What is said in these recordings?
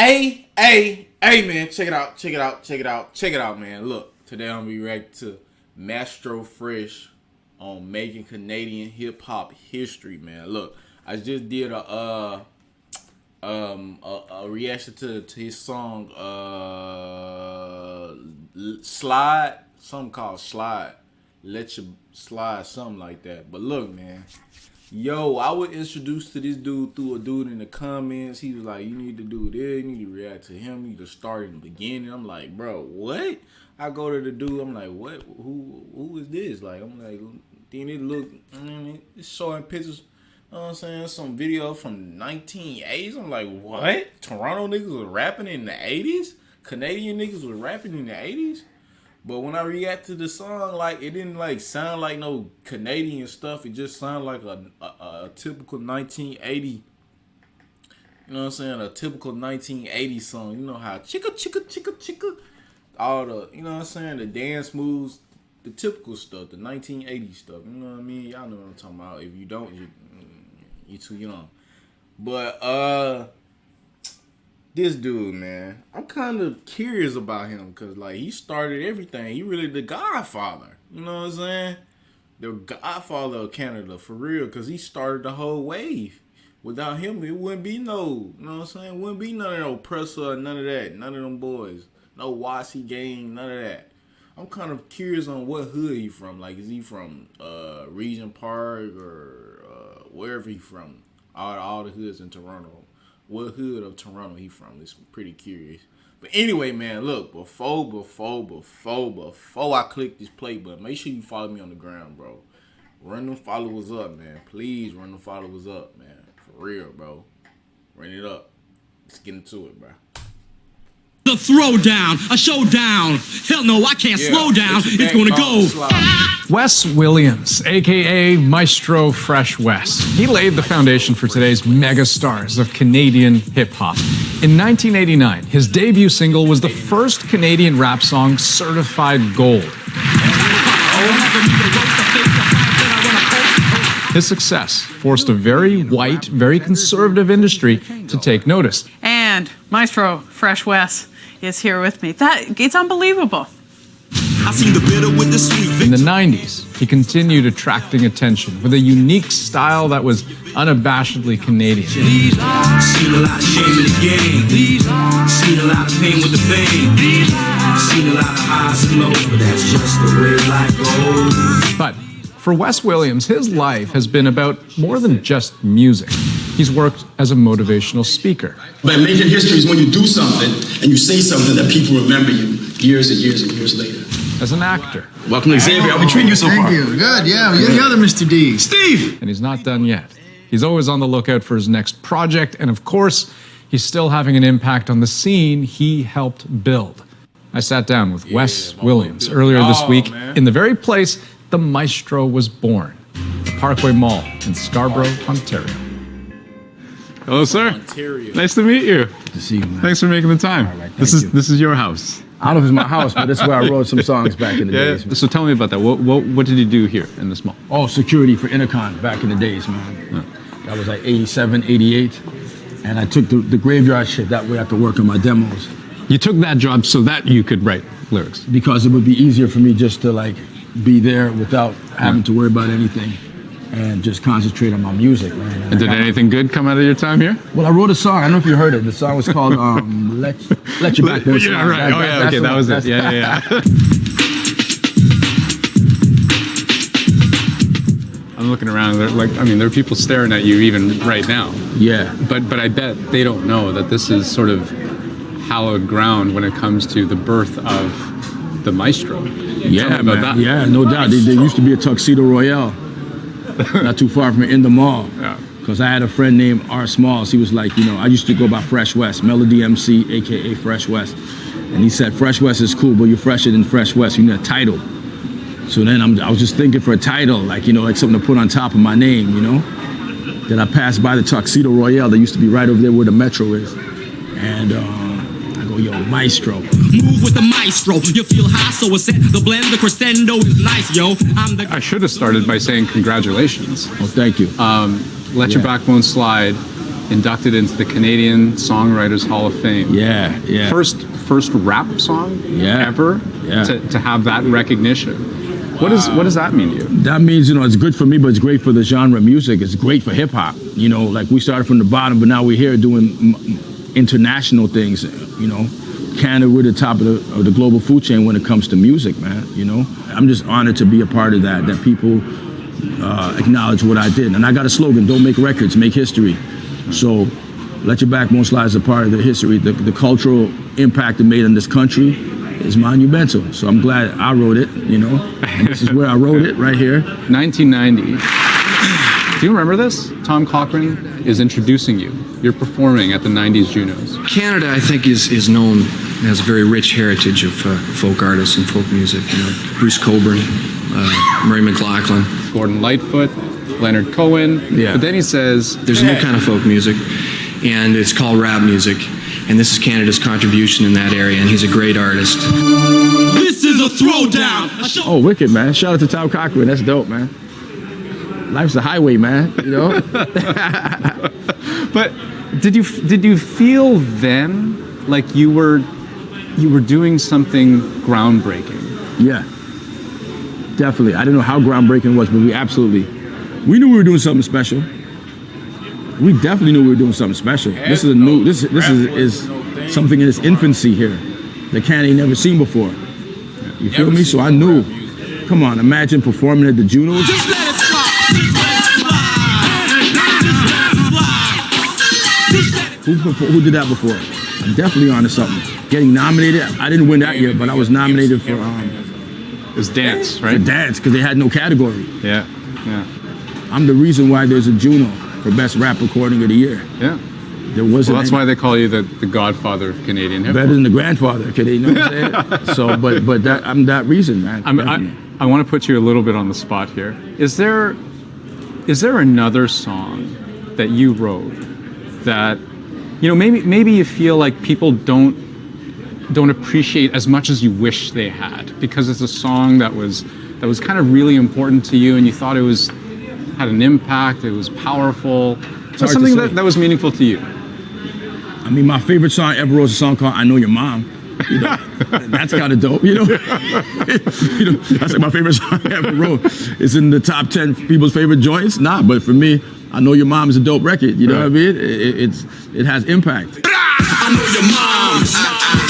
Hey, man, check it out, man. Look, today I'm gonna be reacting to Maestro Fresh on making Canadian hip hop history, man. Look, I just did a reaction to his song Slide, something called Slide. Let You Slide, something like that. But look, man. Yo, I was introduced to this dude through a dude in the comments. He was like, you need to do this, you need to react to him, you need to start in the beginning. I'm like, bro, what? I go to the dude, I'm like, what? Who is this? Like, I'm like, then it look, it's showing pictures, you know what I'm saying, some video from 1980s. I'm like, what? Toronto niggas was rapping in the 80s? Canadian niggas was rapping in the 80s? But when I react to the song, like, it didn't like sound like no Canadian stuff. It just sounded like a typical 1980. You know what I'm saying? A typical 1980 song. You know how chicka chicka chicka chicka, all the, you know what I'm saying, the dance moves, the typical stuff, the 1980 stuff. You know what I mean? Y'all know what I'm talking about. If you don't, you too young. But this dude, man, I'm kind of curious about him because, like, he started everything. He really the godfather. You know what I'm saying? The godfather of Canada, for real, because he started the whole wave. Without him, it wouldn't be no, you know what I'm saying? Wouldn't be none of no Presser, none of that. None of them boys. No Wassy gang, none of that. I'm kind of curious on what hood he from. Like, is he from Regent Park or wherever he from? All the hoods in Toronto. What hood of Toronto he from? It's pretty curious. But anyway, man, look, before I click this play button, make sure you follow me on the ground, bro. Run them followers up, man. Please run them followers up, man. For real, bro. Run it up. Let's get into it, bro. The throwdown, a showdown. Hell no, I can't slow down. It's gonna go. Wes Williams, aka Maestro Fresh Wes. He laid the foundation for today's mega stars of Canadian hip hop. In 1989, his debut single was the first Canadian rap song certified gold. His success forced a very white, very conservative industry to take notice. And Maestro Fresh Wes is here with me. It's unbelievable. I seen the bitter with the sweet. In the 90s, he continued attracting attention with a unique style that was unabashedly Canadian. Seen a lot of shame in the game. Seen a lot of pain with the fame. Seen a lot of highs and lows, but that's just the way life goes. But for Wes Williams, his life has been about more than just music. He's worked as a motivational speaker. But making history is when you do something and you say something that people remember you years and years and years later. As an actor. Welcome to Xavier. How we treating you so far? Thank you. Good, yeah. You're the other Mr. D. Steve! And he's not done yet. He's always on the lookout for his next project, and of course, he's still having an impact on the scene he helped build. I sat down with Wes Williams earlier this week in the very place the Maestro was born, the Parkway Mall in Scarborough, Ontario. Hello, sir. Ontario. Nice to meet you. Good to see you, man. Thanks for making the time. All right, this is your house. I don't know if it's my house, but that's where I wrote some songs back in the days. Man. So tell me about that. What did you do here in this mall? Oh, security for Intercon back in the days, man. Yeah. That was like 87, 88. And I took the graveyard shit. That way I could work on my demos. You took that job so that you could write lyrics? Because it would be easier for me just to, like, be there without having to worry about anything and just concentrate on my music, man. And did anything good come out of your time here? Well, I wrote a song. I don't know if you heard it. The song was called Let Your Backbone Slide. Yeah, right. Oh, yeah, okay, that was it. Yeah. I'm looking around. There are people staring at you even right now. Yeah. But I bet they don't know that this is sort of hallowed ground when it comes to the birth of the Maestro. Yeah, man. Yeah, no doubt. There used to be a Tuxedo Royale not too far from in the mall. Yeah. Because I had a friend named R. Smalls. He was like, you know, I used to go by Fresh Wes, Melody MC, a.k.a. Fresh Wes. And he said, Fresh Wes is cool, but you're fresher than Fresh Wes. You need a title. So then I was just thinking for a title, like, you know, like something to put on top of my name, you know? Then I passed by the Tuxedo Royale that used to be right over there where the Metro is. And I go, yo, Maestro. Move with the Maestro. You feel high, so it's set. The blend, the crescendo is nice, yo. I should have started by saying congratulations. Oh, thank you. Let Your Backbone Slide inducted into the Canadian Songwriters Hall of Fame. Yeah, yeah. First rap song Yeah. ever Yeah. to have that recognition. What does that mean to you? That means, it's good for me, but it's great for the genre of music. It's great for hip hop. Like we started from the bottom, but now we're here doing international things. Canada, we're the top of the global food chain when it comes to music, man. I'm just honored to be a part of that people acknowledge what I did. And I got a slogan: don't make records, make history. So Let Your Backbone Slide is a part of the history. The cultural impact it made in this country is monumental. So I'm glad I wrote it, This is where I wrote it, right here. 1990. Do you remember this? Tom Cochrane is introducing you. You're performing at the 90s Junos. Canada, I think, is known as a very rich heritage of folk artists and folk music. Bruce Cockburn, Murray McLachlan, Gordon Lightfoot, Leonard Cohen. Yeah. But then he says, there's a new kind of folk music, and it's called rap music. And this is Canada's contribution in that area, and he's a great artist. This is a throwdown. Oh, wicked, man. Shout out to Tom Cochrane. That's dope, man. Life's a highway, man, But did you feel then like you were doing something groundbreaking? Yeah, definitely. I didn't know how groundbreaking it was, but we knew we were doing something special. We definitely knew we were doing something special. This is is something in its infancy here that Canada ain't never seen before. You feel me? So I knew. Come on, imagine performing at the Junos. Just let it slide. Just let it slide. Who did that before? I'm definitely onto something. Getting nominated. I didn't win that year, but I was nominated for It was dance, right? for dance because they had no category. Yeah. I'm the reason why there's a Juno for best rap recording of the year. Yeah. There wasn't. Well, that's why they call you the godfather of Canadian hip hop. Better than the grandfather, you know what I'm saying? So, but that I'm that reason, man. I want to put you a little bit on the spot here. Is there another song that you wrote that maybe you feel like people don't appreciate as much as you wish they had, because it's a song that was kind of really important to you and you thought it had an impact, it was powerful, something that was meaningful to you? I mean, my favorite song ever wrote is a song called "I Know Your Mom." That's kind of dope, That's like my favorite song I ever wrote. It's in the top 10 people's favorite joints. Nah, but for me, "I Know Your Mom" is a dope record. You know what I mean? It has impact. I know your mom.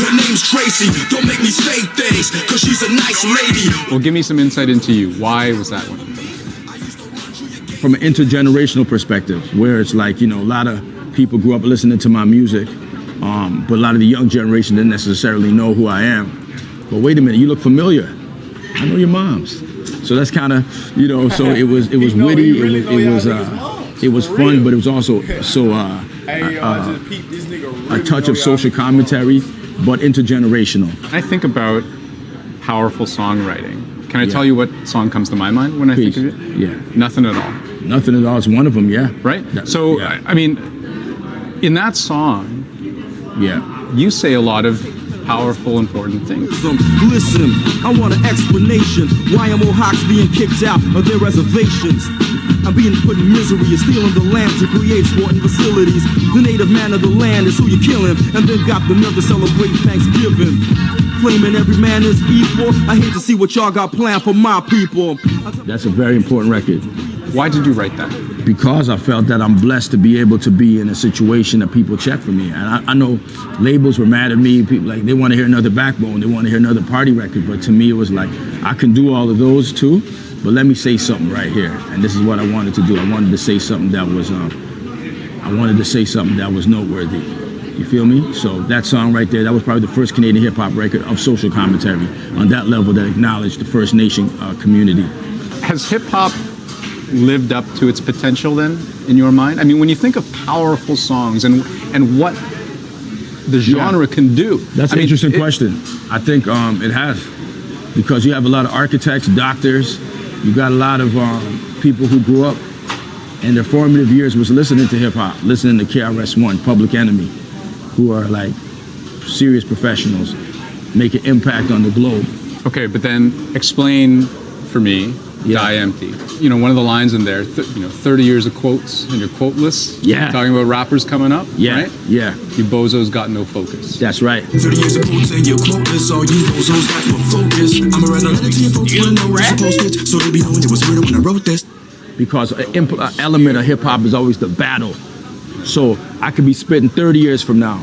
Her name's Tracy. Don't make me say things, cause she's a nice lady. Well, give me some insight into you. Why was that one? From an intergenerational perspective, where it's like, a lot of people grew up listening to my music, but a lot of the young generation didn't necessarily know who I am. But wait a minute, you look familiar. I know your mom's. So that's kind of, so it was witty, it was fun, but it was also a touch of social commentary, but intergenerational. I think about powerful songwriting. Can I tell you what song comes to my mind when I think of it? Yeah. Nothing at All. Nothing at All is one of them, yeah. Right? I mean, in that song, you say a lot of powerful, important things. Listen, I want an explanation. Why are Mohawks being kicked out of their reservations? I'm being put in misery. You're stealing the land to create sporting facilities. The native man of the land is who you're killing, and then got the nerve to celebrate Thanksgiving. Claiming every man is equal. I hate to see what y'all got planned for my people. That's a very important record. Why did you write that? Because I felt that I'm blessed to be able to be in a situation that people check for me. And I know labels were mad at me. People they want to hear another Backbone. They want to hear another party record. But to me, it was like, I can do all of those too, but let me say something right here. And this is what I wanted to do. I wanted to say something that was, noteworthy. You feel me? So that song right there, that was probably the first Canadian hip hop record of social commentary on that level that acknowledged the First Nation community. Has hip hop lived up to its potential then, in your mind? I mean, when you think of powerful songs and what the genre can do. That's an interesting question. I think it has, because you have a lot of architects, doctors, you got a lot of people who grew up and their formative years was listening to hip hop, listening to KRS-One, Public Enemy, who are like serious professionals, make an impact on the globe. Okay, but then explain for me Die Empty. You know, one of the lines in there, 30 years of quotes in your quote list. Yeah. Talking about rappers coming up. Yeah. Right? Yeah. You bozos got no focus. That's right. 30 years of quotes and your quoteless, all you bozos got no focus. I'm a rather letter to your folks wanna know what's supposed to, so they be knowing it was murder when I wrote this. Because an element of hip hop is always the battle. So I could be spitting 30 years from now.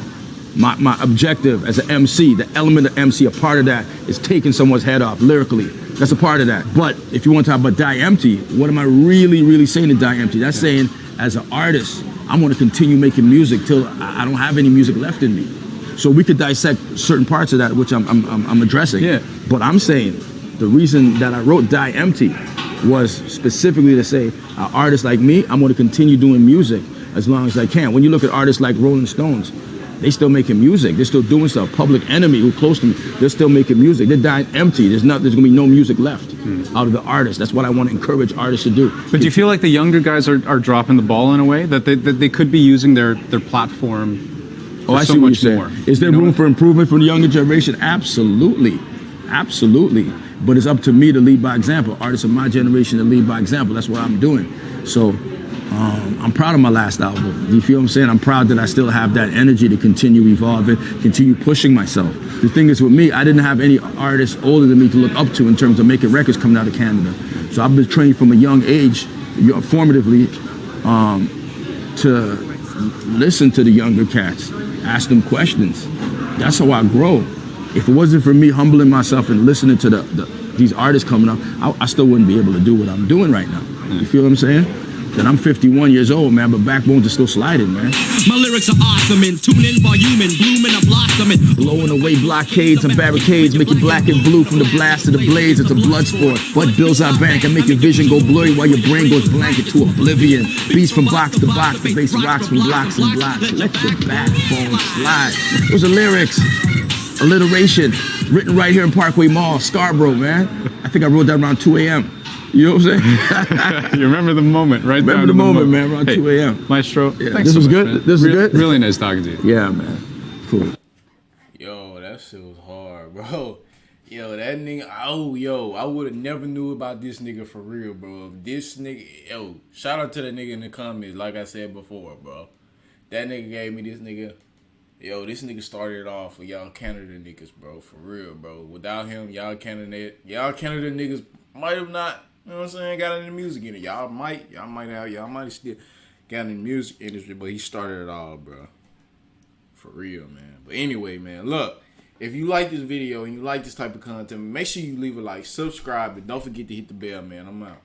My objective as an MC, the element of MC, a part of that is taking someone's head off lyrically. That's a part of that. But if you want to talk about Die Empty, what am I really saying to Die Empty? That's saying, as an artist, I'm going to continue making music till I don't have any music left in me. So we could dissect certain parts of that, which I'm addressing. Yeah. But I'm saying the reason that I wrote Die Empty was specifically to say, an artist like me, I'm going to continue doing music as long as I can. When you look at artists like Rolling Stones, they still making music. They're still doing stuff. Public Enemy, who close to me, they're still making music. They're dying empty. There's going to be no music left out of the artists. That's what I want to encourage artists to do. But do you feel like the younger guys are dropping the ball in a way that they could be using their platform for I so see what much you're more? saying. Is there room for improvement for the younger generation? Absolutely. Absolutely. But it's up to me to lead by example. Artists of my generation to lead by example. That's what I'm doing. So I'm proud of my last album. You feel what I'm saying? I'm proud that I still have that energy to continue evolving, continue pushing myself. The thing is with me, I didn't have any artists older than me to look up to in terms of making records coming out of Canada. So I've been trained from a young age, formatively, to listen to the younger cats, ask them questions. That's how I grow. If it wasn't for me humbling myself and listening to these artists coming up, I still wouldn't be able to do what I'm doing right now. You feel what I'm saying? Then I'm 51 years old, man, but backbones are still sliding, man. My lyrics are awesome and tune in volume and blooming and blossoming. Blowing away blockades and barricades, make it black and blue from the blast of the blades. It's a blood sport. What bills I bank? I make your vision go blurry while your brain goes blank into oblivion. Beats from box to box, the bass rocks from blocks and blocks. Let your backbone slide. Those are lyrics. Alliteration, written right here in Parkway Mall, Scarborough, man. I think I wrote that around 2 a.m. You know what I'm saying? You remember the moment, right? Remember the moment, man, around 2 a.m. Maestro, Yeah, thanks this so was much, good? man. This was good? Really nice talking to you. Yeah, man. Cool. Yo, that shit was hard, bro. Yo, that nigga, I would have never knew about this nigga for real, bro. This nigga, yo, shout out to the nigga in the comments, like I said before, bro. That nigga gave me this nigga. Yo, this nigga started off with y'all Canada niggas, bro, for real, bro. Without him, y'all Canada niggas might have not, you know what I'm saying, got in the music industry. Y'all might have still got in the music industry, but he started it all, bro. For real, man. But anyway, man, look, if you like this video and you like this type of content, make sure you leave a like, subscribe, and don't forget to hit the bell, man. I'm out.